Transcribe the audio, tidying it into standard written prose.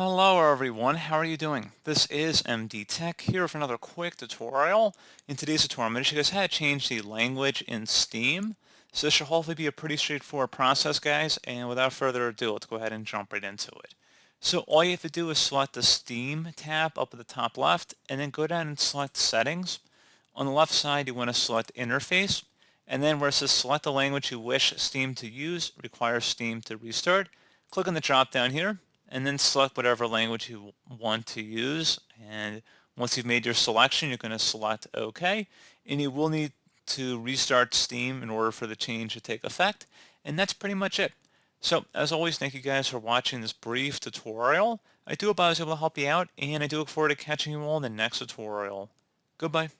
Hello everyone, how are you doing? This is MD Tech here with another quick tutorial. In today's tutorial, I'm going to show you guys how to change the language in Steam. So this should hopefully be a pretty straightforward process, guys, and without further ado, let's go ahead and jump right into it. So all you have to do is select the Steam tab up at the top left, and then go down and select Settings. On the left side, you want to select Interface, and then where it says select the language you wish Steam to use, requires Steam to restart. Click on the drop down here, and then select whatever language you want to use. And once you've made your selection, you're going to select OK. And you will need to restart Steam in order for the change to take effect. And that's pretty much it. So as always, thank you guys for watching this brief tutorial. I do hope I was able to help you out, and I do look forward to catching you all in the next tutorial. Goodbye.